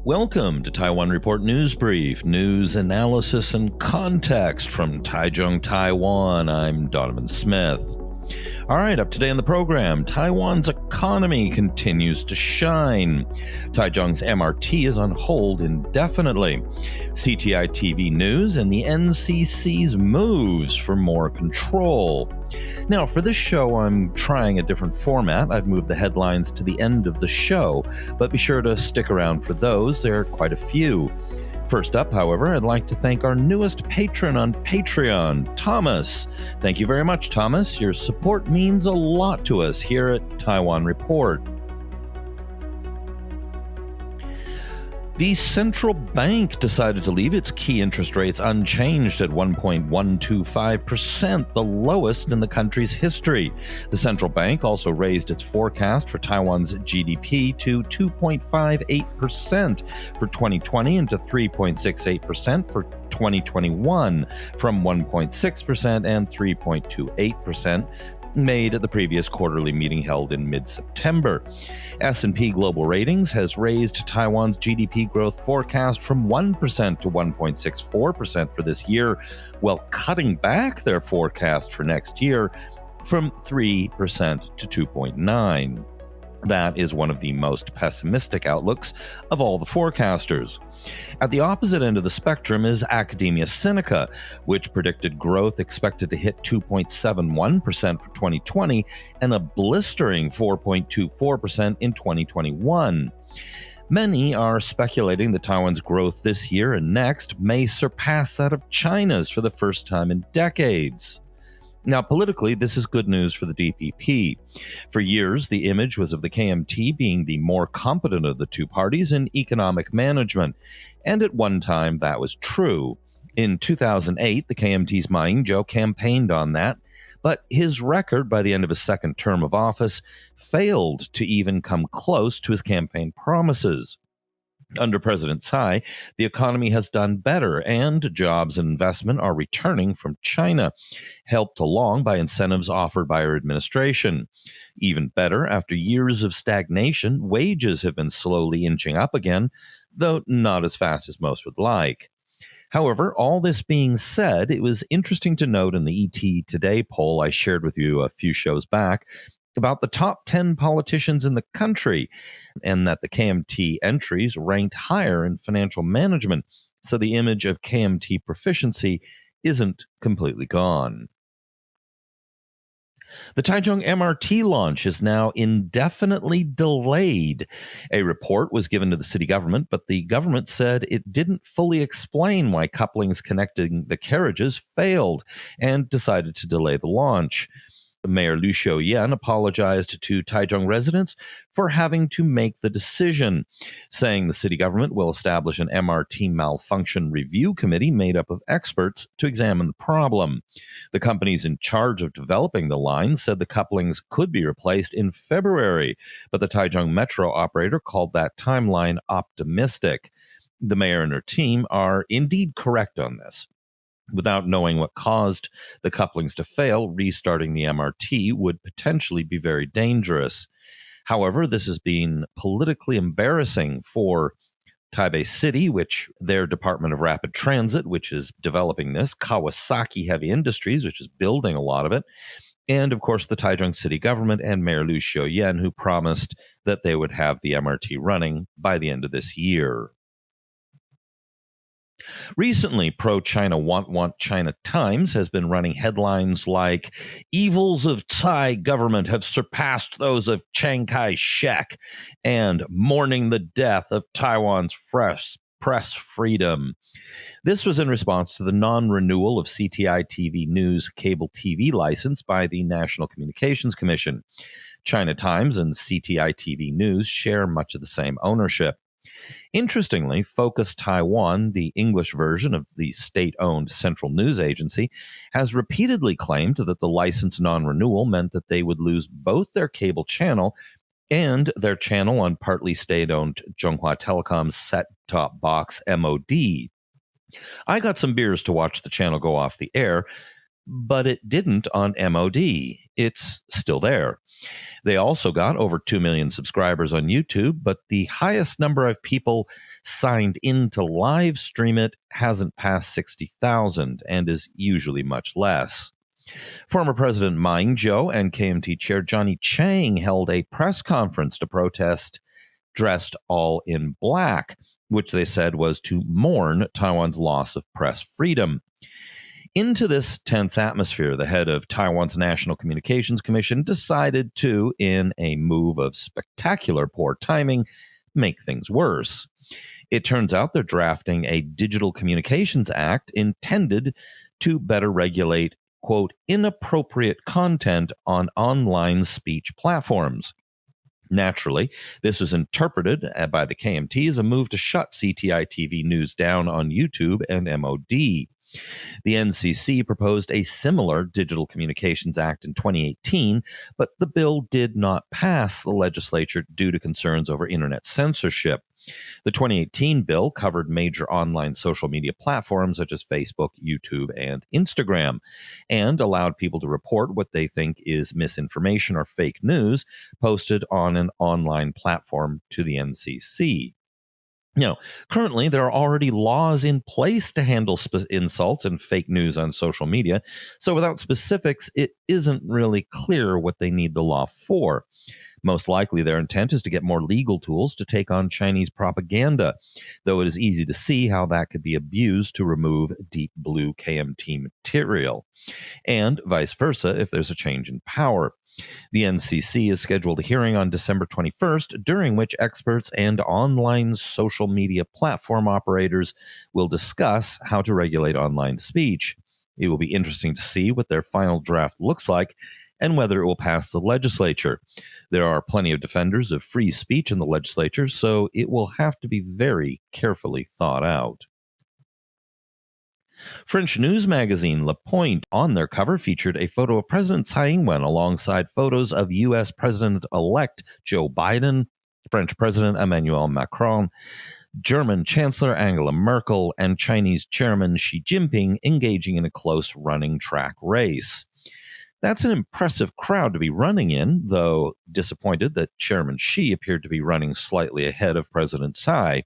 Welcome to Taiwan Report News Brief, news analysis and context from Taichung, Taiwan. I'm Donovan Smith. All right, up today on the program, Taiwan's economy continues to shine. Taichung's MRT is on hold indefinitely. CTiTV news and the NCC's moves for more control. Now, for this show, I'm trying a different format. I've moved the headlines to the end of the show, but be sure to stick around for those. There are quite a few. First up, however, I'd like to thank our newest patron on Patreon, Thomas. Thank you very much, Thomas. Your support means a lot to us here at Taiwan Report. The central bank decided to leave its key interest rates unchanged at 1.125%, the lowest in the country's history. The central bank also raised its forecast for Taiwan's GDP to 2.58% for 2020 and to 3.68% for 2021, from 1.6% and 3.28%. made at the previous quarterly meeting held in mid-September. S&P Global Ratings has raised Taiwan's GDP growth forecast from 1% to 1.64% for this year, while cutting back their forecast for next year from 3% to 2.9%. That is one of the most pessimistic outlooks of all the forecasters. At the opposite end of the spectrum is Academia Sinica, which predicted growth expected to hit 2.71% for 2020 and a blistering 4.24% in 2021. Many are speculating that Taiwan's growth this year and next may surpass that of China's for the first time in decades. Now, politically, this is good news for the DPP. For years, the image was of the KMT being the more competent of the two parties in economic management, and at one time that was true. In 2008, the KMT's Ma Ying-jeou campaigned on that, but his record by the end of his second term of office failed to even come close to his campaign promises. Under President Tsai, the economy has done better, and jobs and investment are returning from China, helped along by incentives offered by our administration. Even better, after years of stagnation, wages have been slowly inching up again, though not as fast as most would like. However, all this being said, it was interesting to note in the ET Today poll I shared with you a few shows back about the top 10 politicians in the country, and that the KMT entries ranked higher in financial management, so the image of KMT proficiency isn't completely gone. The Taichung MRT launch is now indefinitely delayed. A report was given to the city government, but the government said it didn't fully explain why couplings connecting the carriages failed and decided to delay the launch. Mayor Liu Xiuyan apologized to Taichung residents for having to make the decision, saying the city government will establish an MRT malfunction review committee made up of experts to examine the problem. The companies in charge of developing the line said the couplings could be replaced in February, but the Taichung Metro operator called that timeline optimistic. The mayor and her team are indeed correct on this. Without knowing what caused the couplings to fail, restarting the MRT would potentially be very dangerous. However, this has been politically embarrassing for Taipei City, which their Department of Rapid Transit, which is developing this, Kawasaki Heavy Industries, which is building a lot of it, and of course the Taichung City government and Mayor Liu Xiuyan, who promised that they would have the MRT running by the end of this year. Recently, pro-China Want China Times has been running headlines like, "Evils of Tsai government have surpassed those of Chiang Kai-shek," and "Mourning the death of Taiwan's press freedom." This was in response to the non-renewal of CTiTV News cable TV license by the National Communications Commission. China Times and CTiTV News share much of the same ownership. Interestingly, Focus Taiwan, the English version of the state-owned central news agency, has repeatedly claimed that the license non-renewal meant that they would lose both their cable channel and their channel on partly state-owned Zhonghua Telecom's set-top box MOD. I got some beers to watch the channel go off the air, but it didn't on MOD. it's still there. They also got over 2 million subscribers on YouTube, but the highest number of people signed in to live stream it hasn't passed 60,000 and is usually much less. Former President Ma Ying-jeou and KMT Chair Johnny Chiang held a press conference to protest dressed all in black, which they said was to mourn Taiwan's loss of press freedom. Into this tense atmosphere, the head of Taiwan's National Communications Commission decided to, in a move of spectacular poor timing, make things worse. It turns out they're drafting a Digital Communications Act intended to better regulate, quote, inappropriate content on online speech platforms. Naturally, this was interpreted by the KMT as a move to shut CTiTV news down on YouTube and MOD. The NCC proposed a similar Digital Communications Act in 2018, but the bill did not pass the legislature due to concerns over internet censorship. The 2018 bill covered major online social media platforms such as Facebook, YouTube, and Instagram, and allowed people to report what they think is misinformation or fake news posted on an online platform to the NCC. Now, currently, there are already laws in place to handle insults and fake news on social media, so without specifics, it isn't really clear what they need the law for. Most likely, their intent is to get more legal tools to take on Chinese propaganda, though it is easy to see how that could be abused to remove deep blue KMT material, and vice versa if there's a change in power. The NCC has scheduled a hearing on December 21st, during which experts and online social media platform operators will discuss how to regulate online speech. It will be interesting to see what their final draft looks like and whether it will pass the legislature. There are plenty of defenders of free speech in the legislature, so it will have to be very carefully thought out. French news magazine Le Point on their cover featured a photo of President Tsai Ing-wen alongside photos of U.S. President-elect Joe Biden, French President Emmanuel Macron, German Chancellor Angela Merkel, and Chinese Chairman Xi Jinping engaging in a close running track race. That's an impressive crowd to be running in, though disappointed that Chairman Xi appeared to be running slightly ahead of President Tsai.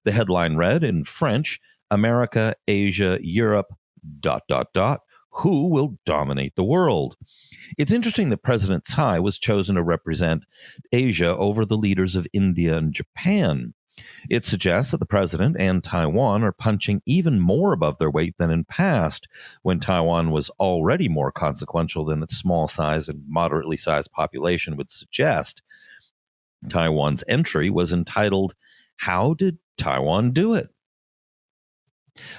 The headline read in French, America, Asia, Europe, ... Who will dominate the world? It's interesting that President Tsai was chosen to represent Asia over the leaders of India and Japan. It suggests that the president and Taiwan are punching even more above their weight than in past, when Taiwan was already more consequential than its small size and moderately sized population would suggest. Taiwan's entry was entitled, How Did Taiwan Do It?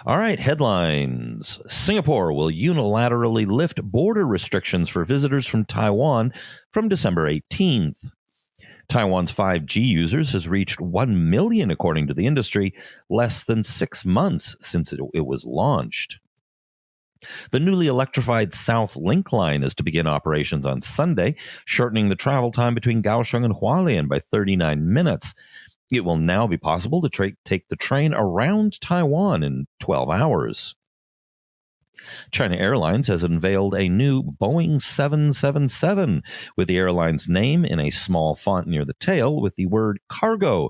All right, headlines. Singapore will unilaterally lift border restrictions for visitors from Taiwan from December 18th. Taiwan's 5G users has reached 1 million, according to the industry, less than 6 months since it was launched. The newly electrified South Link line is to begin operations on Sunday, shortening the travel time between Kaohsiung and Hualien by 39 minutes. It will now be possible to take the train around Taiwan in 12 hours. China Airlines has unveiled a new Boeing 777 with the airline's name in a small font near the tail with the word cargo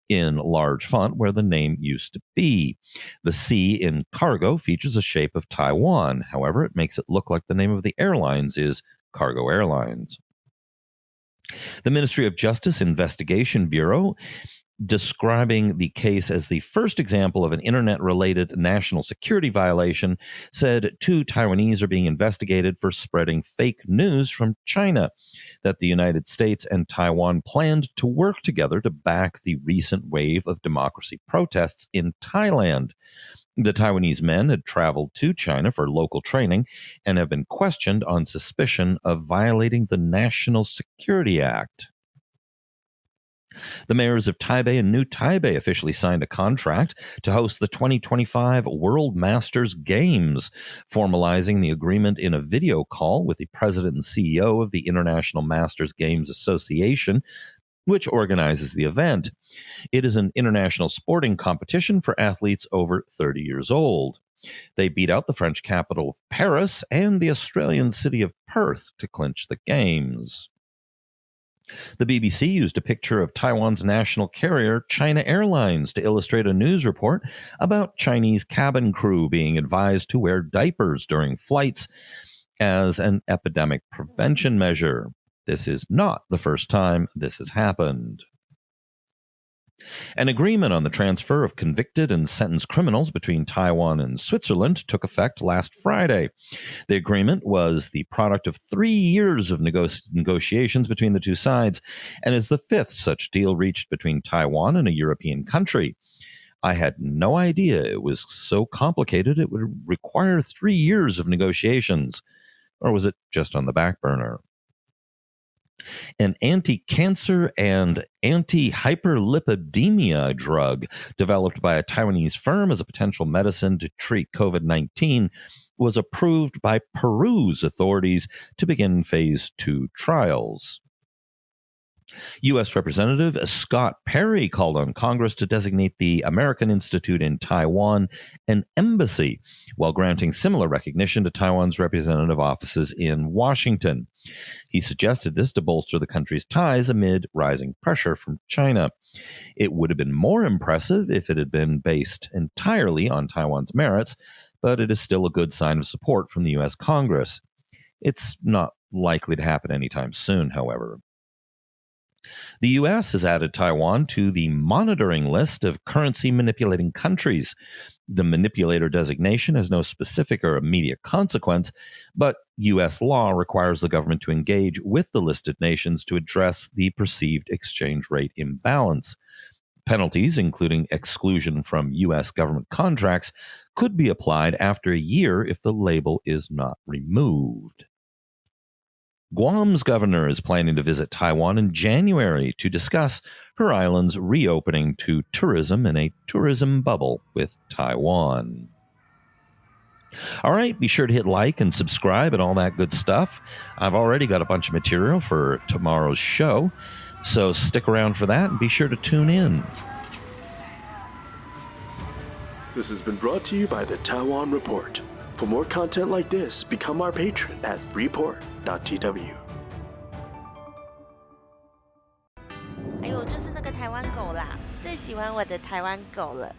in large font where the name used to be. The C in cargo features a shape of Taiwan. However, it makes it look like the name of the airlines is Cargo Airlines. The Ministry of Justice Investigation Bureau, describing the case as the first example of an internet-related national security violation, said 2 Taiwanese are being investigated for spreading fake news from China, that the United States and Taiwan planned to work together to back the recent wave of democracy protests in Thailand. The Taiwanese men had traveled to China for local training and have been questioned on suspicion of violating the National Security Act. The mayors of Taipei and New Taipei officially signed a contract to host the 2025 World Masters Games, formalizing the agreement in a video call with the president and CEO of the International Masters Games Association, which organizes the event. It is an international sporting competition for athletes over 30 years old. They beat out the French capital of Paris and the Australian city of Perth to clinch the games. The BBC used a picture of Taiwan's national carrier, China Airlines, to illustrate a news report about Chinese cabin crew being advised to wear diapers during flights as an epidemic prevention measure. This is not the first time this has happened. An agreement on the transfer of convicted and sentenced criminals between Taiwan and Switzerland took effect last Friday. The agreement was the product of 3 years of negotiations between the two sides and is the fifth such deal reached between Taiwan and a European country. I had no idea it was so complicated it would require 3 years of negotiations. Or was it just on the back burner? An anti-cancer and anti-hyperlipidemia drug developed by a Taiwanese firm as a potential medicine to treat COVID-19 was approved by Peru's authorities to begin phase 2 trials. U.S. Representative Scott Perry called on Congress to designate the American Institute in Taiwan an embassy, while granting similar recognition to Taiwan's representative offices in Washington. He suggested this to bolster the country's ties amid rising pressure from China. It would have been more impressive if it had been based entirely on Taiwan's merits, but it is still a good sign of support from the U.S. Congress. It's not likely to happen anytime soon, however. The U.S. has added Taiwan to the monitoring list of currency manipulating countries. The manipulator designation has no specific or immediate consequence, but U.S. law requires the government to engage with the listed nations to address the perceived exchange rate imbalance. Penalties, including exclusion from U.S. government contracts, could be applied after a year if the label is not removed. Guam's governor is planning to visit Taiwan in January to discuss her island's reopening to tourism in a tourism bubble with Taiwan. All right, be sure to hit like and subscribe and all that good stuff. I've already got a bunch of material for tomorrow's show, so stick around for that and be sure to tune in. This has been brought to you by the Taiwan Report. For more content like this, become our patron at report.tw. 哎呦，就是那个台湾狗啦，最喜欢我的台湾狗了。